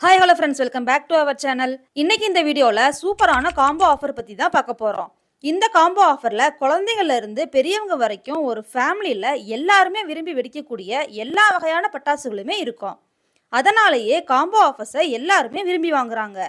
Hi hello friends, welcome back to our channel. இன்னைக்கு இந்த வீடியோவில் சூப்பரான காம்போ ஆஃபர் பற்றி தான் பார்க்க போகிறோம். இந்த காம்போ ஆஃபரில் குழந்தைங்கள்ல இருந்து பெரியவங்க வரைக்கும் ஒரு ஃபேமிலியில் எல்லாருமே விரும்பி வெடிக்கக்கூடிய எல்லா வகையான பட்டாசுகளுமே இருக்கும். அதனாலேயே காம்போ ஆஃபர்ஸை எல்லாருமே விரும்பி வாங்குறாங்க.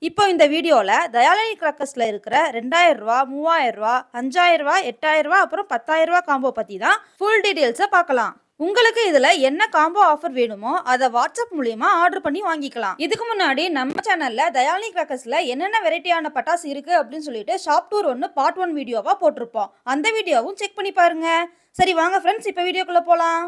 இப்போ இந்த வீடியோவில் தயாலினி கிராக்கர்ஸில் இருக்கிற 2000 ரூபா, 3000 ரூபா, 5000 ரூபா, 8000 ரூபா, அப்புறம் 10,000 ரூபா காம்போ பற்றி தான் ஃபுல் டீட்டெயில்ஸை பார்க்கலாம். உங்களுக்கு இதுல என்ன காம்போ ஆஃபர் வேணுமோ அதை வாட்ஸ்அப் மூலியமா ஆர்டர் பண்ணி வாங்கிக்கலாம். இதுக்கு முன்னாடி நம்ம சேனல்ல தயாலினி கிராக்கர்ஸ்ல என்னென்ன வெரைட்டியான பட்டாசு இருக்கு அப்படின்னு சொல்லிட்டு ஷாப் டூர் 1 பார்ட் 1 வீடியோவா போட்டிருப்போம். அந்த வீடியோவும் செக் பண்ணி பாருங்க. சரி வாங்க ஃப்ரெண்ட்ஸ், இப்போ வீடியோக்குள்ள போலாம்.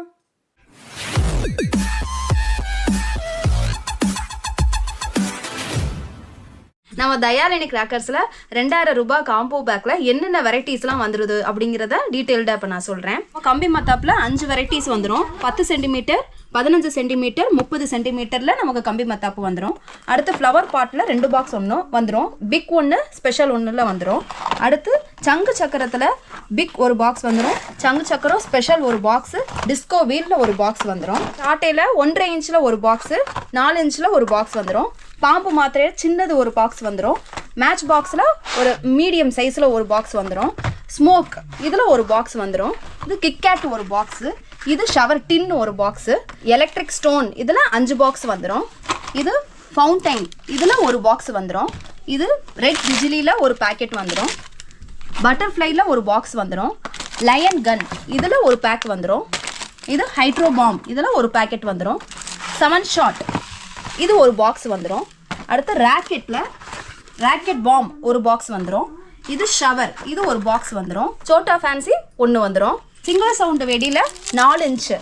நம்ம தயாலினி கிராக்கர்ஸில் 2000 ரூபாய் காம்போ பேக்கில் என்னென்ன வெரைட்டிஸ்லாம் வந்துடுது அப்படிங்கிறத டீட்டெயில்டாக இப்போ நான் சொல்கிறேன். கம்பி மத்தாப்பில் 5 வெரைட்டிஸ் வந்துடும். 10 சென்டிமீட்டர், 15 சென்டிமீட்டர், 30 சென்டிமீட்டரில் நமக்கு கம்பி மத்தாப்பு வந்துடும். அடுத்து ஃப்ளவர் பாட்டில் 2 பாக்ஸ் ஒன்று வந்துடும். பிக் ஒன்று, ஸ்பெஷல் ஒன்றில் வந்துடும். அடுத்து சங்கு சக்கரத்தில் பிக் ஒரு பாக்ஸ் வந்துடும். சங்கு சக்கரம் ஸ்பெஷல் ஒரு பாக்ஸு, டிஸ்கோ வீலில் ஒரு பாக்ஸ் வந்துடும். சாட்டையில் 1.5 இன்ச்சில் ஒரு பாக்ஸு, 4 இன்ச்சில் ஒரு பாக்ஸ் வந்துடும். பாம்பு மாத்திரையில் சின்னது ஒரு பாக்ஸ் வந்துடும். மேட்ச் பாக்ஸில் ஒரு மீடியம் சைஸில் ஒரு பாக்ஸ் வந்துடும். ஸ்மோக் இதில் ஒரு பாக்ஸ் வந்துடும். இது கிட்கேட் ஒரு பாக்ஸு. இது ஷவர் டின் ஒரு பாக்ஸு. எலக்ட்ரிக் ஸ்டோன் இதில் 5 பாக்ஸ் வந்துடும். இது ஃபவுண்டைன் இதில் ஒரு பாக்ஸ் வந்துடும். இது ரெட் பிஜிலியில் ஒரு பேக்கெட் வந்துடும். பட்டர்ஃப்ளைல ஒரு பாக்ஸ் வந்துடும். லயன் கன் இதில் ஒரு பேக் வந்துடும். இது ஹைட்ரோ பாம் இதில் ஒரு பேக்கெட் வந்துடும். 7 ஷாட் இது ஒரு பாக்ஸ் வந்துடும். அடுத்து ராக்கெட் பாம் ஒரு பாக்ஸ் வந்துடும். இது ஷவர் இது ஒரு பாக்ஸ் வந்துடும். சோட்டா ஃபேன்சி ஒன்று வந்துடும். சிங்கிள் சவுண்ட் வெடியில் 4 இன்ச்சு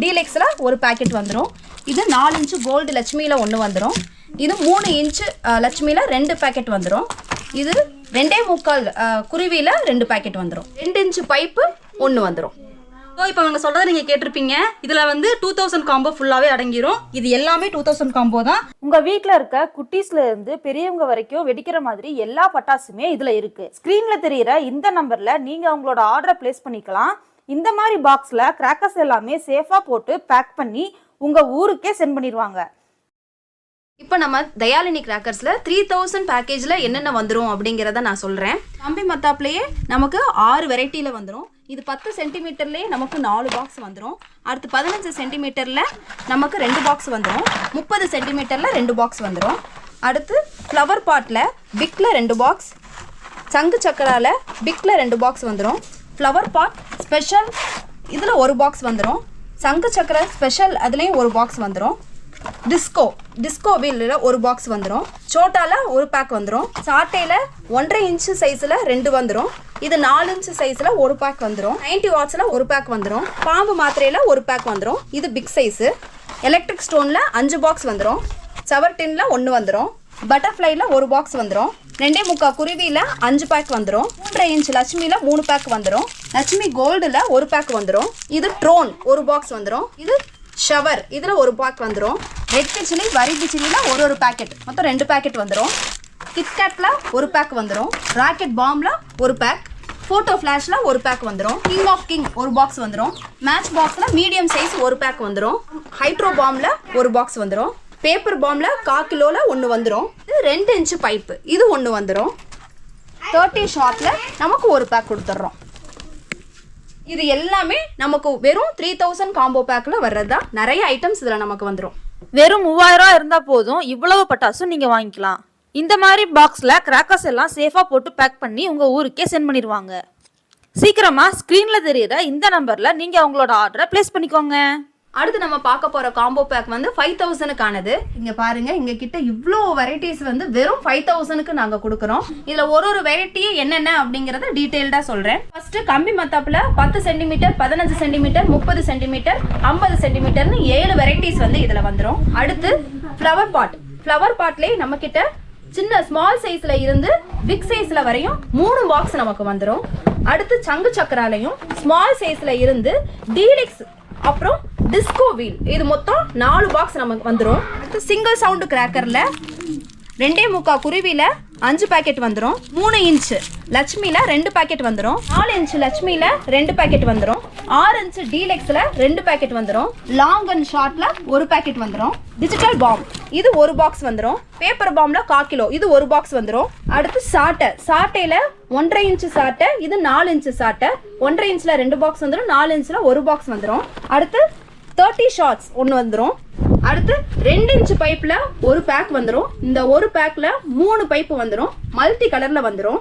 டீலெக்ஸில் ஒரு பேக்கெட் வந்துடும். இது 4 இன்ச்சு கோல்டு லட்சுமியில் ஒன்று வந்துடும். இது 3 இன்ச்சு லட்சுமியில் 2 பேக்கெட் வந்துடும். இது 2.25 குருவியில் 2 பேக்கெட் வந்துடும். 2 இன்ச்சு பைப்பு ஒன்று வந்துடும். ஸோ இப்போ அவங்க சொல்கிறத நீங்கள் கேட்டிருப்பீங்க. இதில் 2000 காம்போ ஃபுல்லாகவே அடங்கிடும். இது எல்லாமே 2000 காம்போ தான். உங்கள் வீட்டில் இருக்க குட்டீஸ்ல இருந்து பெரியவங்க வரைக்கும் வெடிக்கிற மாதிரி எல்லா பட்டாசுமே இதில் இருக்குது. ஸ்க்ரீனில் தெரிகிற இந்த நம்பரில் நீங்கள் உங்களோட ஆர்டரை ப்ளேஸ் பண்ணிக்கலாம். இந்த மாதிரி பாக்ஸில் கிராக்கர்ஸ் எல்லாமே சேஃபாக போட்டு பேக் பண்ணி உங்கள் ஊருக்கே சென்ட் பண்ணிடுவாங்க. இப்போ நம்ம தயாலினி கிராக்கர்ஸில் 3000 பேக்கேஜில் என்னென்ன வந்துடும் அப்படிங்கிறத நான் சொல்கிறேன். கம்பி மத்தாப்லேயே நமக்கு 6 வெரைட்டியில் வந்துடும். இது 10 சென்டிமீட்டர்லேயே நமக்கு 4 பாக்ஸ் வந்துடும். அடுத்து 15 சென்டிமீட்டரில் நமக்கு 2 பாக்ஸ் வந்துடும். 30 சென்டிமீட்டரில் 2 பாக்ஸ் வந்துடும். அடுத்து ஃப்ளவர் பாட்டில் பிக்கில் 2 பாக்ஸ், சங்கு சக்கராவில் பிக்கில் 2 பாக்ஸ் வந்துடும். ஃப்ளவர் பாட் ஸ்பெஷல் இதில் ஒரு பாக்ஸ் வந்துடும். சங்கு சக்கர ஸ்பெஷல் அதுலேயும் ஒரு பாக்ஸ் வந்துடும். டிஸ்கோ வீலில் ஒரு பாக்ஸ் வந்துடும். சோட்டாவில் ஒரு பேக் வந்துடும். சாட்டையில் 1.5 இன்ச்சு சைஸில் 2 வந்துடும். இது 4 இன்ச்சு சைஸில் ஒரு பேக் வந்துடும். 90 வாட்ஸில் ஒரு பேக் வந்துடும். பாம்பு மாத்திரையில் ஒரு பேக் வந்துடும். இது பிக் சைஸு. எலக்ட்ரிக் ஸ்டோனில் 5 பாக்ஸ் வந்துடும். சவர் டின்ல 1 வந்துடும். பட்டர்ஃப்ளைல ஒரு பாக்ஸ் வந்துடும். 2.25 குருவியில் 5 பேக் வந்துடும். 3.5 இன்ச்சு லட்சுமியில் 3 பேக் வந்துடும். லட்சுமி கோல்டில் ஒரு பேக் வந்துடும். இது ட்ரோன் ஒரு பாக்ஸ் வந்துடும். இது ஷவர் இதில் ஒரு பேக் வந்துடும். ரெட் பிச்சிலி வரி பிச்சிலியில் ஒரு பேக்கெட், மொத்தம் 2 பேக்கெட் வந்துடும். கிட்கேட்டில் ஒரு பேக் வந்துடும். ராக்கெட் பாம்பில் ஒரு பேக், ஃபோட்டோ ஃப்ளாஷில் ஒரு பேக் வந்துடும். கிங் ஆஃப் கிங் ஒரு பாக்ஸ் வந்துடும். மேட்ச் பாக்ஸில் மீடியம் சைஸ் ஒரு பேக் வந்துடும். ஹைட்ரோ பாம்பில் ஒரு பாக்ஸ் வந்துடும். பேப்பர் பாம்பில் 1/4 கிலோவில் 1 வந்துடும். இது 2 இன்ச்சு பைப்பு இது 1 வந்துடும். 30 ஷாட்டில் நமக்கு ஒரு பேக் கொடுத்துட்றோம். இது எல்லாமே நமக்கு வெறும் 3000 காம்போ பேக்கில் வர்றதா. நிறைய ஐட்டம்ஸ் இதில் நமக்கு வந்துடும். வெறும் 3000 ரூபா இருந்தால் போதும், இவ்வளவு பட்டாசும் நீங்கள் வாங்கிக்கலாம். இந்த மாதிரி பாக்ஸில் கிராக்கர்ஸ் எல்லாம் சேஃபாக போட்டு பேக் பண்ணி உங்கள் ஊருக்கே சென்ட் பண்ணிடுவாங்க. சீக்கிரமாக ஸ்க்ரீனில் தெரியுற இந்த நம்பரில் நீங்கள் உங்களோட ஆர்டரை ப்ளேஸ் பண்ணிக்கோங்க. அடுத்து நம்ம பார்க்க போகிற காம்போ பேக் வந்து 5000க்கானது. இங்கே பாருங்கள், எங்கள் கிட்ட இவ்வளோ வெரைட்டிஸ் வந்து வெறும் 5000க்கு நாங்கள் கொடுக்குறோம். இதில் ஒரு வெரைட்டியும் என்னென்ன அப்படிங்கிறத டீட்டெயில்டாக சொல்கிறேன். ஃபஸ்ட்டு கம்பி மத்தாப்பில் 10 சென்டிமீட்டர், 15 சென்டிமீட்டர், 30 சென்டிமீட்டர், 50 சென்டிமீட்டர்னு 7 வெரைட்டிஸ் வந்து இதில் வந்துடும். அடுத்து ஃப்ளவர் பாட்லேயே நம்மக்கிட்ட சின்ன ஸ்மால் சைஸில் இருந்து பிக் சைஸில் வரையும் 3 பாக்ஸ் நமக்கு வந்துடும். அடுத்து சங்கு சக்கராலையும் ஸ்மால் சைஸில் இருந்து டீலெக்ஸ் அப்புறம் டிஸ்கோ வீல் இது மொத்தம் 4 பாக்ஸ் நமக்கு வந்துடும். அடுத்து சிங்கிள் சவுண்டு கிராக்கரில் 2.25 குருவியில் 5 பேக்கெட் வந்துடும். 3 இன்ச்சு லட்சுமியில் 2 பேக்கெட் வந்துடும். 4 இன்ச்சு லட்சுமியில் 2 பேக்கெட் வந்துடும். 6" டீலக்ஸ்ல 2 பேக்கெட் வந்துடும். லாங் அண்ட் ஷார்ட்ல ஒரு பேக்கெட் வந்துடும். டிஜிட்டல் பாம் இது ஒரு பாக்ஸ் வந்துடும். பேப்பர் பாம்ல 1/4 கிலோ இது ஒரு பாக்ஸ் வந்துடும். அடுத்து சாட்டையில 1.5 இன்ச் சாட்டை, இது 4 இன்ச் சாட்டை. 1.5 இன்ச்ல 2 பாக்ஸ் வந்துடும், 4 இன்ச்ல ஒரு பாக்ஸ் வந்துடும். அடுத்து 30 ஷார்ட்ஸ் ஒன்று வந்துடும். அடுத்து 2 இன்ச் பைப்பில் ஒரு பேக் வந்துடும். இந்த ஒரு பேக்கில் 3 பைப்பு வந்துடும். மல்டி கலரில் வந்துடும்.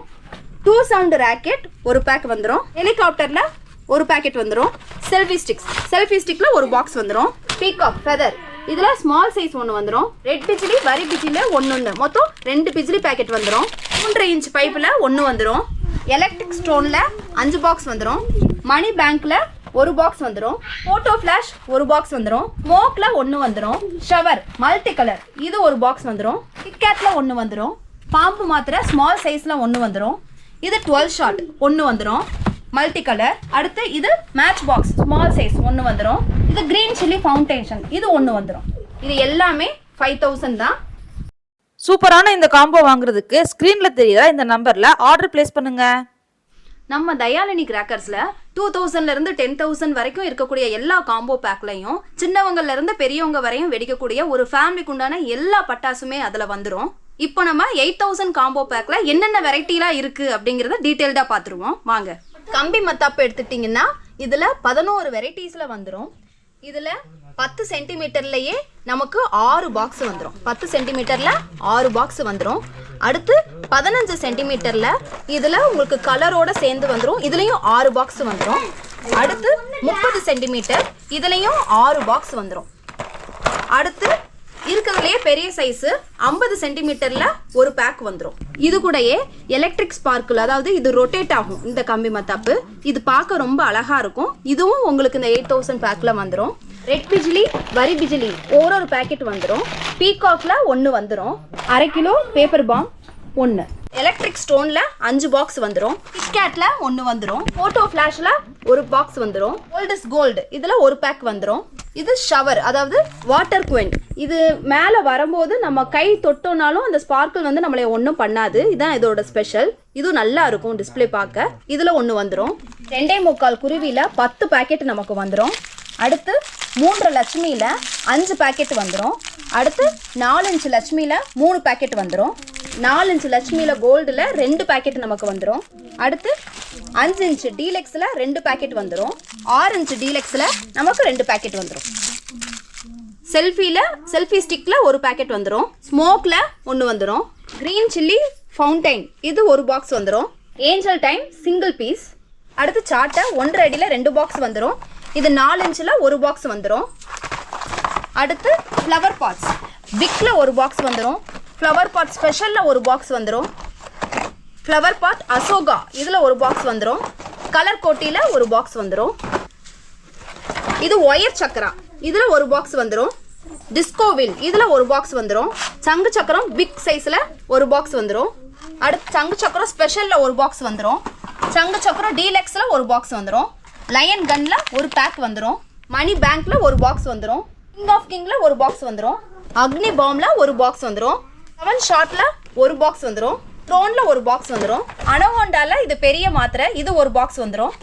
2 சவுண்ட் ராக்கெட் ஒரு பேக் வந்துடும். ஹெலிகாப்டரில் ஒரு பேக்கெட் வந்துடும். செல்ஃபி ஸ்டிக்கில் ஒரு பாக்ஸ் வந்துடும். பீகாக் ஃபெதர் இதில் ஸ்மால் சைஸ் ஒன்று வந்துடும். ரெட் பிஜிலி வரி பிஜிலியில் ஒன்று மொத்தம் 2 பிஜிலி பேக்கெட் வந்துடும். 3 இன்ச் பைப்பில் ஒன்று வந்துடும். எலக்ட்ரிக் ஸ்டோனில் 5 பாக்ஸ் வந்துடும். மணி பேங்க்கில் ஒரு பாக்ஸ் வந்துடும். போட்டோ ஃபிளாஷ் ஒரு பாக்ஸ் வந்துடும். ஸ்மோக்ல ஒன்று வந்துடும். ஷவர் மல்டி கலர் இது ஒரு பாக்ஸ் வந்துடும். கிட்கேட்ல ஒன்று வந்துடும். பாம்பு மாத்திரை ஸ்மால் சைஸ்ல ஒன்று வந்துடும். இது 12 ஷாட் ஒன்று வந்துடும் மல்டி கலர். அடுத்து இது மேட்ச் பாக்ஸ் ஸ்மால் சைஸ் ஒன்று வந்துடும். இது கிரீன் சில்லி ஃபவுண்டேஷன் இது ஒன்று வந்துடும். இது எல்லாமே 5000 தான். சூப்பரான இந்த காம்போ வாங்குறதுக்கு ஸ்கிரீன்ல தெரியுற இந்த நம்பர்ல ஆர்டர் பிளேஸ் பண்ணுங்க. நம்ம தயாலினி கிராக்கர்ஸ்ல 2000ல இருந்து 10,000 வரைக்கும் இருக்கக்கூடிய எல்லா காம்போ பேக்லையும் சின்னவங்கல இருந்து பெரியவங்க வரையும் வெடிக்கக்கூடிய ஒரு ஃபேமிலிக்கு உண்டான எல்லா பட்டாசுமே அதுல வந்துடும். இப்போ நம்ம 8000 காம்போ பேக்ல என்னென்ன வெரைட்டிலாம் இருக்கு அப்படிங்கறத டீடைல்டா பாத்துருவோம் வாங்க. கம்பி மத்தாப்பு எடுத்துட்டீங்கன்னா இதுல 11 வெரைட்டிஸ்ல வந்துடும். இதுல 10 சென்டிமீட்டர்லயே நமக்கு 6 பாக்ஸ் வந்துடும். 10 சென்டிமீட்டர்ல 6 பாக்ஸ் வந்துடும். அடுத்து 15 சென்டிமீட்டர்ல இதுல உங்களுக்கு கலரோட சேர்ந்து வந்துடும். இதுலயும் 6 பாக்ஸ் வந்துடும். அடுத்து 30 சென்டிமீட்டர் இதுலயும் 6 பாக்ஸ் வந்துடும். அடுத்து இருக்கிறதுலயே பெரிய சைஸ் 50 சென்டிமீட்டர்ல ஒரு பேக் வந்துடும். இது கூடயே எலக்ட்ரிக் ஸ்பார்க்கிள், அதாவது இது ரொட்டேட் ஆகும் இந்த கம்பி மத்தாப்பு. இது பார்க்க ரொம்ப அழகா இருக்கும். இதுவும் உங்களுக்கு இந்த 8000 பேக்ல வந்துடும். ரெட் பிஜிலி வரி பிஜிலி ஒரு பேக்கெட் வந்துடும். பீகாக்ல ஒன்று வந்துடும். 1/2 கிலோ பேப்பர் பாம் ஒன்று. எலக்ட்ரிக் ஸ்டோன்ல 5 பாக்ஸ் வந்துடும். கிட்கேட்ல ஒன்று வந்துடும். போட்டோ ஃபிளாஷ்ல ஒரு பாக்ஸ் வந்துடும். கோல்ட் இஸ் கோல்டு இதுல ஒரு பேக் வந்துடும். இது ஷவர், அதாவது வாட்டர் குவென். இது மேலே வரும்போது நம்ம கை தொட்டோனாலும் அந்த ஸ்பார்க்கிள் வந்து நம்மளை ஒன்றும் பண்ணாது. இதுதான் இதோட ஸ்பெஷல். இது நல்லா இருக்கும் டிஸ்பிளே பார்க்க. இதில் ஒன்று வந்துடும். 2.25 குருவியில் 10 பேக்கெட் நமக்கு வந்துடும். அடுத்து 3 லட்சுமியில் 5 பேக்கெட் வந்துடும். அடுத்து 4 இன்ச் லட்சுமியில் 3 பேக்கெட் வந்துடும். 4 இன்ச் லட்சுமியில் கோல்டில் 2 பேக்கெட் நமக்கு வந்துடும். அடுத்து 5 இன்ச் டீலக்ஸில் 2 பேக்கெட் வந்துடும். 6 இன்ச் டீலக்ஸில் நமக்கு 2 பேக்கெட் வந்துடும். செல்ஃபி ஸ்டிக்கில் ஒரு பேக்கெட் வந்துடும். ஸ்மோக்கில் ஒன்று வந்துடும். க்ரீன் சில்லி ஃபவுண்டைன் இது ஒரு பாக்ஸ் வந்துடும். Angel time single piece. அடுத்து சாட்டை 1.5 அடியில் 2 பாக்ஸ் வந்துடும். இது 4 இன்ச்சில் ஒரு பாக்ஸ் வந்துடும். அடுத்து ஃப்ளவர் பாட்ஸ் பிக்கில் ஒரு பாக்ஸ் வந்துடும். ஃப்ளவர் பாட் ஸ்பெஷலில் ஒரு பாக்ஸ் வந்துடும். ஃப்ளவர் பாட் அசோகா இதில் ஒரு பாக்ஸ் வந்துடும். கலர் கோட்டியில் ஒரு பாக்ஸ் வந்துடும். இது ஒயர் சக்கரா இதில் ஒரு பாக்ஸ் வந்துடும். டிஸ்கோவில் இதில் ஒரு பாக்ஸ் வந்துடும். சங்கு சக்கரம் பிக் சைஸில் ஒரு பாக்ஸ் வந்துடும். அடுத்து சங்கு சக்கரம் ஸ்பெஷலில் ஒரு பாக்ஸ் வந்துடும். சங்கு சக்கரம் டீலக்ஸில் ஒரு பாக்ஸ் வந்துடும். லயன் கன்ல ஒரு பேக் வந்துடும். மணி பேங்க்ல ஒரு பாக்ஸ் வந்துடும். கிங் ஆஃப் கிங்ல ஒரு பாக்ஸ் வந்துடும். அக்னி பாம்ல ஒரு பாக்ஸ் வந்துடும். 7 ஷாட்ல ஒரு பாக்ஸ் வந்துடும். ட்ரோன்ல ஒரு பாக்ஸ் வந்துடும். அனோஹோண்டால இது பெரிய மாத்திரை இது ஒரு பாக்ஸ் வந்துடும்.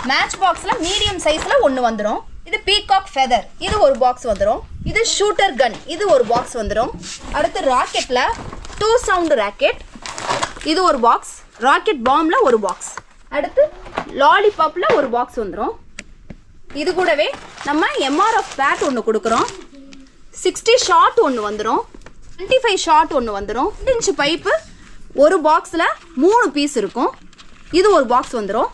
மேட்ச் பாக்ஸ்ல மீடியம் சைஸ்ல ஒன்று வந்துடும். இது பீகாக் ஃபெதர் இது ஒரு பாக்ஸ் வந்துடும். இது ஷூட்டர் கன் இது ஒரு பாக்ஸ் வந்துடும். அடுத்து ராக்கெட்ல 2 சவுண்ட் ராக்கெட் இது ஒரு பாக்ஸ். ராக்கெட் பாம்ல ஒரு பாக்ஸ். அடுத்து லாலிபாப்ல ஒரு பாக்ஸ் வந்துடும். இது கூடவே நம்ம MRF பேட் ஒன்று கொடுக்குறோம். 60 ஷாட் ஒன்று வந்துடும். 25 ஷாட் ஒன்று வந்துடும். 2 இன்ச் பைப்பு ஒரு பாக்ஸில் 3 பீஸ் இருக்கும். இது ஒரு பாக்ஸ் வந்துடும்.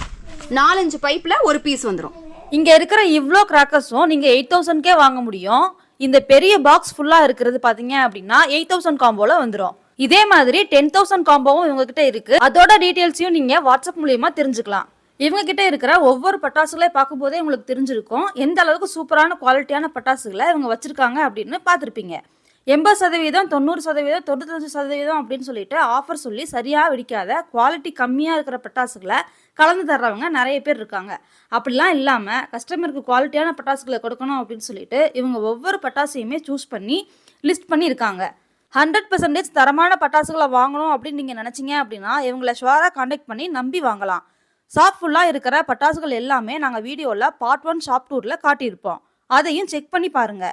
4 இன்ச் பைப்பில் ஒரு பீஸ் வந்துடும். இங்க இருக்கிற இவ்ளோ கிராக்கர்ஸும் நீங்க 8000க்கே வாங்க முடியும். இந்த பெரிய பாக்ஸ் ஃபுல்லா இருக்கிறது பாத்தீங்க அப்படின்னா 8000 காம்போல வந்துடும். இதே மாதிரி 10,000 காம்போவும் இவங்க கிட்ட இருக்கு. அதோட டீடைல்ஸையும் நீங்க வாட்ஸ்அப் மூலியமா தெரிஞ்சுக்கலாம். இவங்க கிட்ட இருக்கிற ஒவ்வொரு பட்டாசுகளை பார்க்கும் போதே உங்களுக்கு தெரிஞ்சிருக்கும் எந்த அளவுக்கு சூப்பரான குவாலிட்டியான பட்டாசுகளை இவங்க வச்சிருக்காங்க அப்படின்னு பார்த்துருப்பீங்க. 80%, 90%, 95% அப்படின்னு சொல்லிட்டு ஆஃபர் சொல்லி சரியா வெடிக்காத குவாலிட்டி கம்மியா இருக்கிற பட்டாசுகளை கலந்து தர்றவங்க நிறைய பேர் இருக்காங்க. அப்படிலாம் இல்லாம கஸ்டமருக்கு குவாலிட்டியான பட்டாசுகளை கொடுக்கணும் அப்படின்னு சொல்லிட்டு இவங்க ஒவ்வொரு பட்டாசையுமே சூஸ் பண்ணி லிஸ்ட் பண்ணி இருக்காங்க. 100% தரமான பட்டாசுகளை வாங்கணும் அப்படின்னு நீங்க நினைச்சீங்க அப்படின்னா இவங்களை ஷுவரா கான்டாக்ட் பண்ணி நம்பி வாங்கலாம். ஷாப் ஃபுல்லாக இருக்கிற பட்டாசுகள் எல்லாமே நாங்கள் வீடியோவில் பார்ட் 1 ஷாப் டூரில் காட்டியிருப்போம். அதையும் செக் பண்ணி பாருங்க.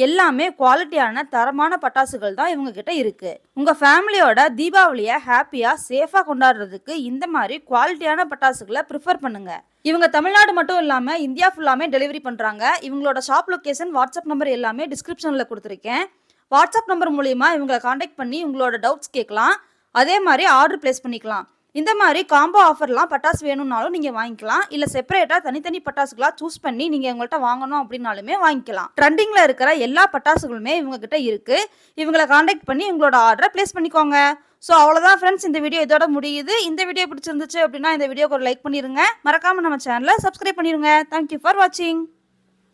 எல்லாமே குவாலிட்டியான தரமான பட்டாசுகள் தான் இவங்க கிட்ட இருக்கு. உங்க ஃபேமிலியோட தீபாவளியை ஹாப்பியா சேஃபா கொண்டாடுறதுக்கு இந்த மாதிரி குவாலிட்டியான பட்டாசுகளை ப்ரிஃபர் பண்ணுங்க. இவங்க தமிழ்நாடு மட்டும் இல்லாம இந்தியா ஃபுல்லாமே டெலிவரி பண்றாங்க. இவங்களோட ஷாப் லொகேஷன், வாட்ஸ்அப் நம்பர் எல்லாமே டிஸ்கிரிப்ஷன்ல கொடுத்துருக்கேன். வாட்ஸ்அப் நம்பர் மூலியமா இவங்களை காண்டாக்ட் பண்ணி உங்களோட டவுட்ஸ் கேட்கலாம். அதே மாதிரி ஆர்டர் பிளேஸ் பண்ணிக்கலாம். இந்த மாதிரி காம்போ ஆஃபர்லாம் பட்டாசு வேணும்னாலும் நீங்கள் வாங்கிக்கலாம். இல்லை செப்பரேட்டாக தனித்தனி பட்டாசுகளாக சூஸ் பண்ணி நீங்கள் உங்கள்கிட்ட வாங்கணும் அப்படின்னாலுமே வாங்கிக்கலாம். ட்ரெண்டிங்கில் இருக்கிற எல்லா பட்டாசுகளுமே இவங்க கிட்ட இருக்குது. இவங்களை காண்டாக்ட் பண்ணி உங்களோட ஆர்டரை பிளேஸ் பண்ணிக்கோங்க. ஸோ அவ்வளோதான் ஃப்ரெண்ட்ஸ், இந்த வீடியோ இதோட முடியுது. இந்த வீடியோ பிடிச்சிருந்துச்சு அப்படின்னா இந்த வீடியோக்கு ஒரு லைக் பண்ணிடுங்க. மறக்காமல் நம்ம சேனலை சப்ஸ்கிரைப் பண்ணிடுங்க. தேங்க்யூ ஃபார் வாட்சிங்.